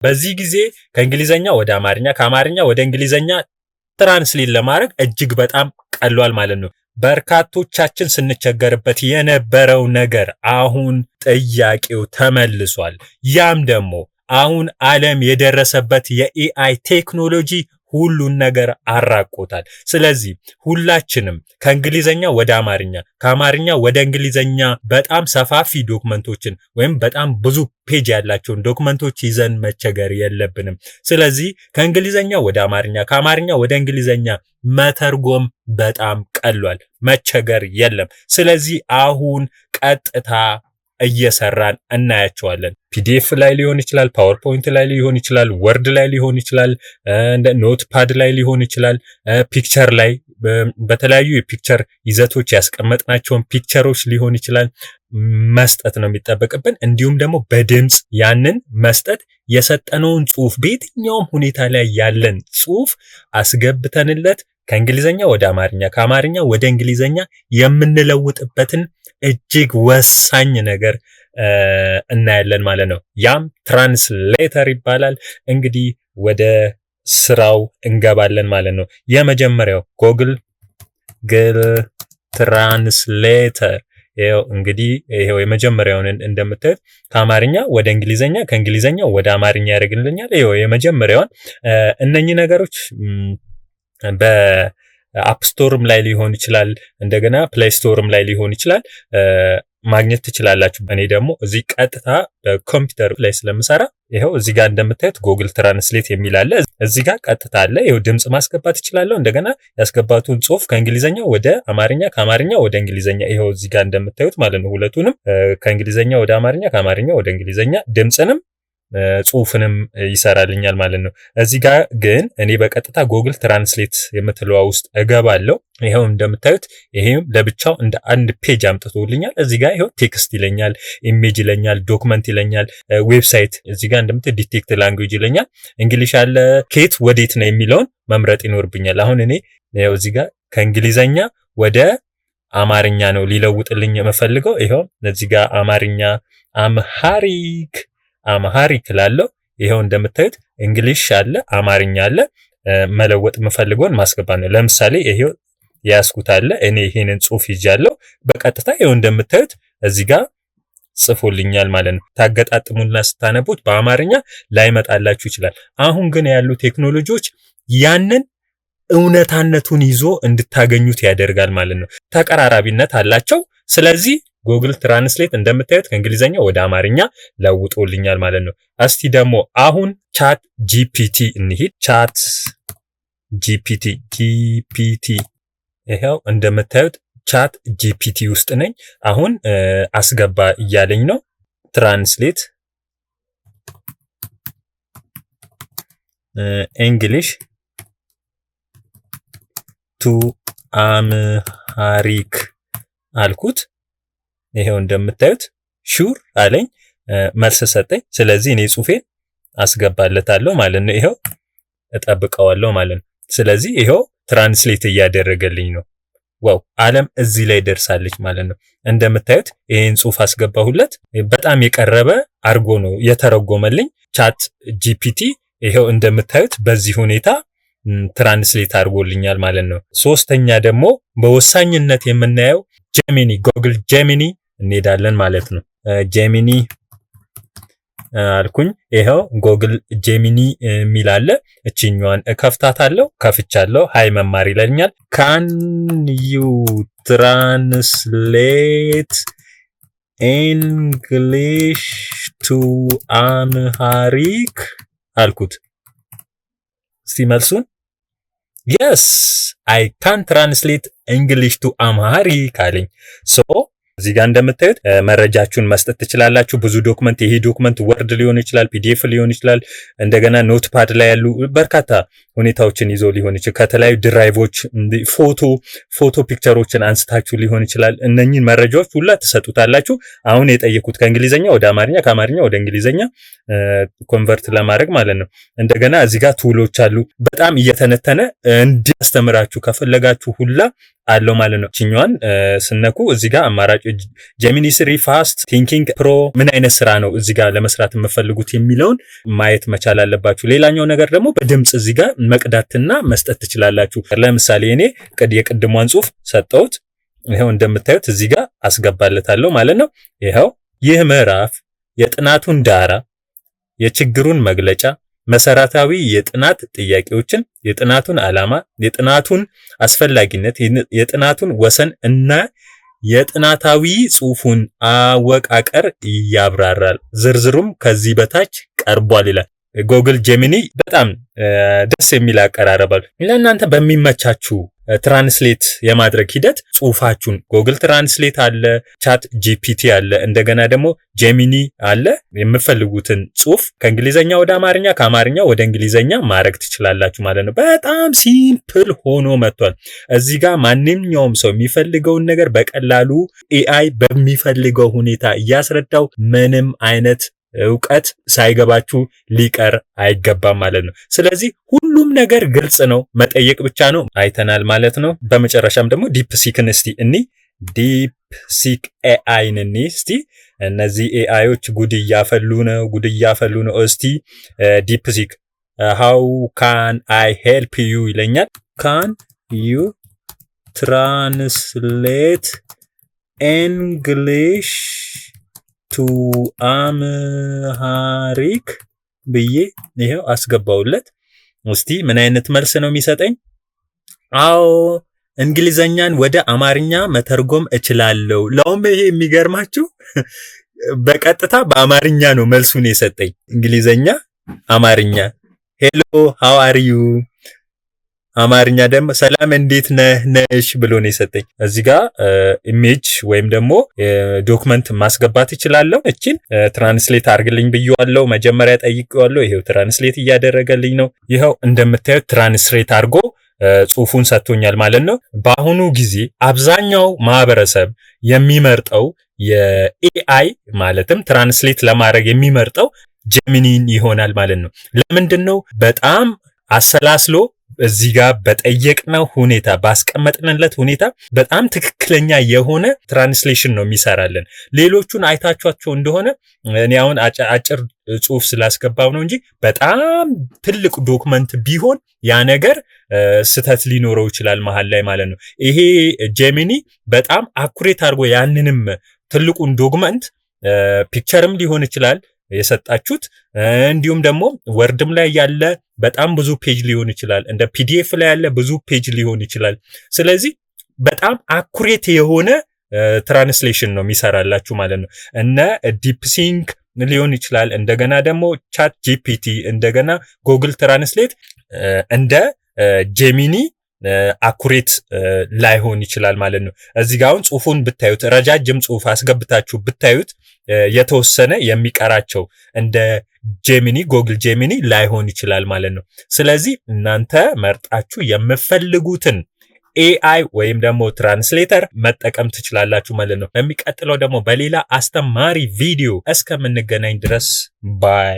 በዚህ ጊዜ ከእንግሊዘኛ ወደ አማርኛ ከአማርኛ ወደ እንግሊዘኛ ትራንስሌት ለማድረግ እጅግ በጣም ቀሏል ማለት ነው። በርካቶቻችን ስንቸገርበት የነበረው ነገር አሁን ጥያቄው ተመልሷል። ያም ደግሞ አሁን ዓለም የደረሰበት የኤአይ ቴክኖሎጂ ሁሉን ነገር አራቆታል። ስለዚህ ሁላችንም ከእንግሊዘኛ ወደ አማርኛ ከአማርኛ ወደ እንግሊዘኛ በጣም ሰፋፊ ዶክመንቶችን ወይም በጣም ብዙ ፔጅ ያላቸውን ዶክመንቶች ይዘን መቸገር የለብንም። ስለዚህ ከእንግሊዘኛ ወደ አማርኛ ከአማርኛ ወደ እንግሊዘኛ መተርጎም በጣም ቀሏል። መቸገር የለም። ስለዚህ አሁን ቀጥታ እየሰራን እናያቸዋለን። ፒዲኤፍ ላይ ሊሆን ይችላል፣ ፓወርፖይንት ላይ ሊሆን ይችላል፣ ወርድ ላይ ሊሆን ይችላል፣ እንደ ኖትፓድ ላይ ሊሆን ይችላል፣ ፒክቸር ላይ በተለያዩ የፒክቸር ይዘቶች ያስቀመጥናቸውን ፒክቸሮች ሊሆን ይችላል መስጠት ነው የሚጠበቅብን። እንዲሁም ደግሞ በድምጽ ያንን መስጠት የሰጠነውን ጽሁፍ በየትኛውም ሁኔታ ላይ ያለን ጽሁፍ አስገብተንለት ከእንግሊዘኛ ወደ አማርኛ ከአማርኛ ወደ እንግሊዘኛ የምንለውጥበትን እጅግ ወሳኝ ነገር እናያለን ማለት ነው። ያም ትራንስሌተር ይባላል። እንግዲህ ወደ ስራው እንገባለን ማለት ነው። የመጀመሪያው ጎግል ትራንስሌተር ይሄው እንግዲህ ይሄው የመጀመሪያውን እንደምታዩት ከአማርኛ ወደ እንግሊዘኛ ከእንግሊዘኛ ወደ አማርኛ ያደርግልኛል። ይሄው የመጀመሪያውን እነኚህ ነገሮች በአፕ ስቶርም ላይ ሊሆን ይችላል፣ እንደገና ፕሌይ ስቶርም ላይ ሊሆን ይችላል ማግኘት ትችላላችሁ። እኔ ደግሞ እዚህ ቀጥታ በኮምፒውተር ላይ ስለምሰራ ይሄው እዚህ ጋር እንደምታዩት ጎግል ትራንስሌት የሚል አለ። እዚህ ጋር ቀጥታ አለ። ይሄው ድምጽ ማስገባት እችላለሁ። እንደገና ያስገባቱን ጽሁፍ ከእንግሊዘኛ ወደ አማርኛ ከአማርኛ ወደ እንግሊዘኛ ይሄው እዚህ ጋር እንደምታዩት ማለት ነው። ሁለቱንም ከእንግሊዘኛ ወደ አማርኛ ከአማርኛ ወደ እንግሊዘኛ ድምጽንም ጽሁፍንም ይሰራልኛል ማለት ነው። እዚህ ጋር ግን እኔ በቀጥታ ጎግል ትራንስሌት የምትለዋ ውስጥ እገባለሁ። ይሄው እንደምታዩት ይሄም ለብቻው እንደ አንድ ፔጅ አምጥቶልኛል። እዚህ ጋር ይሄው ቴክስት ይለኛል፣ ኢሜጅ ይለኛል፣ ዶክመንት ይለኛል፣ ዌብሳይት እዚህ ጋር እንደምታዩት ዲቴክት ላንጉዌጅ ይለኛል። እንግሊሽ አለ። ከየት ወዴት ነው የሚለውን መምረጥ ይኖርብኛል። አሁን እኔ ይሄው እዚህ ጋር ከእንግሊዘኛ ወደ አማርኛ ነው ሊለውጥልኝ የምፈልገው። ይሄው እዚህ ጋር አማርኛ አምሃሪክ ላለው ይሄው እንደምታዩት እንግሊሽ አለ፣ አማርኛ አለ። መለወጥ የምፈልገውን ማስገባት ነው። ለምሳሌ ይሄው ያስኩት አለ። እኔ ይሄንን ጽሁፍ ይዣለሁ። በቀጥታ ይሄው እንደምታዩት እዚህ ጋር ጽፎልኛል ማለት ነው። ታገጣጥሙና ስታነቡት በአማርኛ ላይመጣላችሁ ይችላል። አሁን ግን ያሉ ቴክኖሎጂዎች ያንን እውነታነቱን ይዞ እንድታገኙት ያደርጋል ማለት ነው። ተቀራራቢነት አላቸው። ስለዚህ ጎግል ትራንስሌት እንደምታዩት ከእንግሊዘኛ ወደ አማርኛ ለውጦልኛል ማለት ነው። እስቲ ደግሞ አሁን ቻት ጂፒቲ እንሂድ። ቻት ጂፒቲ ይሄው እንደምታዩት ቻት ጂፒቲ ውስጥ ነኝ። አሁን አስገባ እያለኝ ነው። ትራንስሌት እንግሊሽ ቱ አምሃሪክ አልኩት። ይሄው እንደምታዩት ሹር አለኝ፣ መልስ ሰጠኝ። ስለዚህ እኔ ጽሁፌን አስገባለታለሁ ማለት ነው። ይሄው እጠብቀዋለሁ ማለት ነው። ስለዚህ ይሄው ትራንስሌት እያደረገልኝ ነው። ዋው ዓለም እዚህ ላይ ደርሳለች ማለት ነው። እንደምታዩት ይሄን ጽሁፍ አስገባሁለት። በጣም የቀረበ አርጎ ነው የተረጎመልኝ ቻት ጂፒቲ። ይሄው እንደምታዩት በዚህ ሁኔታ ትራንስሌት አድርጎልኛል ማለት ነው። ሶስተኛ ደግሞ በወሳኝነት የምናየው ጄሚኒ ጎግል ጄሚኒ እንሄዳለን ማለት ነው። ጄሚኒ አልኩኝ። ይሄው ጎግል ጄሚኒ የሚል አለ። እቺኛዋን እከፍታታለሁ። ከፍቻለሁ። ሃይ መማር ይለኛል። ካን ዩ ትራንስሌት ኢንግሊሽ ቱ አምሃሪክ አልኩት። እስቲ መልሱን yes I can translate English to Amharic አለኝ። እዚህ ጋር እንደምታዩት መረጃችሁን መስጠት ትችላላችሁ። ብዙ ዶክመንት፣ ይሄ ዶክመንት ወርድ ሊሆን ይችላል፣ ፒዲኤፍ ሊሆን ይችላል፣ እንደገና ኖትፓድ ላይ ያሉ በርካታ ሁኔታዎችን ይዞ ሊሆን ይችላል። ከተለያዩ ድራይቮች ፎቶ ፒክቸሮችን አንስታችሁ ሊሆን ይችላል። እነኚህን መረጃዎች ሁላ ትሰጡታላችሁ። አሁን የጠየኩት ከእንግሊዘኛ ወደ አማርኛ ከአማርኛ ወደ እንግሊዘኛ ኮንቨርት ለማድረግ ማለት ነው። እንደገና እዚህ ጋር ቱሎች አሉ። በጣም እየተነተነ እንዲያስተምራችሁ ከፈለጋችሁ ሁላ አለው ማለት ነው። ችኛዋን ስነኩ እዚህ ጋር አማራጭ ጀሚኒ 3 ፋስት ቲንኪንግ ፕሮ ምን አይነት ስራ ነው እዚህ ጋር ለመስራት የምፈልጉት የሚለውን ማየት መቻል አለባችሁ። ሌላኛው ነገር ደግሞ በድምጽ እዚህ ጋር መቅዳትና መስጠት ትችላላችሁ። ለምሳሌ እኔ የቅድሟን ጽሁፍ ሰጠሁት። ይሄው እንደምታዩት እዚህ ጋር አስገባለታለሁ ማለት ነው። ይሄው ይህ ምዕራፍ የጥናቱን ዳራ፣ የችግሩን መግለጫ፣ መሰረታዊ የጥናት ጥያቄዎችን፣ የጥናቱን ዓላማ፣ የጥናቱን አስፈላጊነት፣ የጥናቱን ወሰን እና የጥናታዊ ጽሑፉን አወቃቀር ያብራራል። ዝርዝሩም ከዚህ በታች ቀርቧል ይላል። ጎግል ጄሚኒ በጣም ደስ የሚል አቀራረባል። ለእናንተ በሚመቻችሁ ትራንስሌት የማድረግ ሂደት ጽሁፋችሁን ጎግል ትራንስሌት አለ፣ ቻት ጂፒቲ አለ፣ እንደገና ደግሞ ጄሚኒ አለ። የምፈልጉትን ጽሁፍ ከእንግሊዘኛ ወደ አማርኛ ከአማርኛ ወደ እንግሊዘኛ ማድረግ ትችላላችሁ ማለት ነው። በጣም ሲምፕል ሆኖ መጥቷል። እዚህ ጋር ማንኛውም ሰው የሚፈልገውን ነገር በቀላሉ ኤአይ በሚፈልገው ሁኔታ እያስረዳው ምንም አይነት እውቀት ሳይገባችሁ ሊቀር አይገባም ማለት ነው። ስለዚህ ሁሉም ነገር ግልጽ ነው፣ መጠየቅ ብቻ ነው። አይተናል ማለት ነው። በመጨረሻም ደግሞ ዲፕሲክን እስቲ ዲፕሲክ ኤአይን እስቲ እነዚህ ኤአዮች ጉድ እያፈሉ ነው። እስቲ ዲፕሲክ how can I help you ይለኛል። can you translate English to አምሃሪክ ብዬ ይሄው አስገባውለት። እስቲ ምን አይነት መልስ ነው የሚሰጠኝ? አዎ እንግሊዘኛን ወደ አማርኛ መተርጎም እችላለሁ። ለውም ይሄ የሚገርማችሁ በቀጥታ በአማርኛ ነው መልሱን የሰጠኝ። እንግሊዘኛ አማርኛ ሄሎ ሃው አር ዩ፣ አማርኛ ደግሞ ሰላም እንዴት ነሽ ብሎ ነው የሰጠኝ። እዚህ ጋር ኢሜጅ ወይም ደግሞ ዶክመንት ማስገባት እችላለሁ። እቺን ትራንስሌት አድርግልኝ ብየዋለሁ። መጀመሪያ ጠይቄዋለሁ። ይሄው ትራንስሌት እያደረገልኝ ነው። ይሄው እንደምታዩት ትራንስሌት አድርጎ ጽሁፉን ሰጥቶኛል ማለት ነው። በአሁኑ ጊዜ አብዛኛው ማህበረሰብ የሚመርጠው የኤአይ ማለትም ትራንስሌት ለማድረግ የሚመርጠው ጄሚኒን ይሆናል ማለት ነው። ለምንድን ነው? በጣም አሰላስሎ እዚህ ጋር በጠየቅነው ሁኔታ ባስቀመጥንለት ሁኔታ በጣም ትክክለኛ የሆነ ትራንስሌሽን ነው የሚሰራልን። ሌሎቹን አይታችኋቸው እንደሆነ እኔ አሁን አጭር ጽሁፍ ስላስገባው ነው እንጂ በጣም ትልቅ ዶክመንት ቢሆን ያ ነገር ስተት ሊኖረው ይችላል መሃል ላይ ማለት ነው። ይሄ ጄሚኒ በጣም አኩሬት አድርጎ ያንንም ትልቁን ዶክመንት ፒክቸርም ሊሆን ይችላል የሰጣችሁት፣ እንዲሁም ደግሞ ወርድም ላይ ያለ በጣም ብዙ ፔጅ ሊሆን ይችላል፣ እንደ ፒዲኤፍ ላይ ያለ ብዙ ፔጅ ሊሆን ይችላል። ስለዚህ በጣም አኩሬት የሆነ ትራንስሌሽን ነው የሚሰራላችሁ ማለት ነው። እነ ዲፕሲንክ ሊሆን ይችላል፣ እንደገና ደግሞ ቻት ጂፒቲ፣ እንደገና ጉግል ትራንስሌት እንደ ጄሚኒ አኩሬት ላይሆን ይችላል ማለት ነው። እዚህ ጋር አሁን ጽሁፉን ብታዩት ረጃጅም ጽሁፍ አስገብታችሁ ብታዩት የተወሰነ የሚቀራቸው እንደ ጄሚኒ ጎግል ጄሚኒ ላይሆን ይችላል ማለት ነው። ስለዚህ እናንተ መርጣችሁ የምትፈልጉትን ኤአይ ወይም ደግሞ ትራንስሌተር መጠቀም ትችላላችሁ ማለት ነው። በሚቀጥለው ደግሞ በሌላ አስተማሪ ቪዲዮ እስከምንገናኝ ድረስ ባይ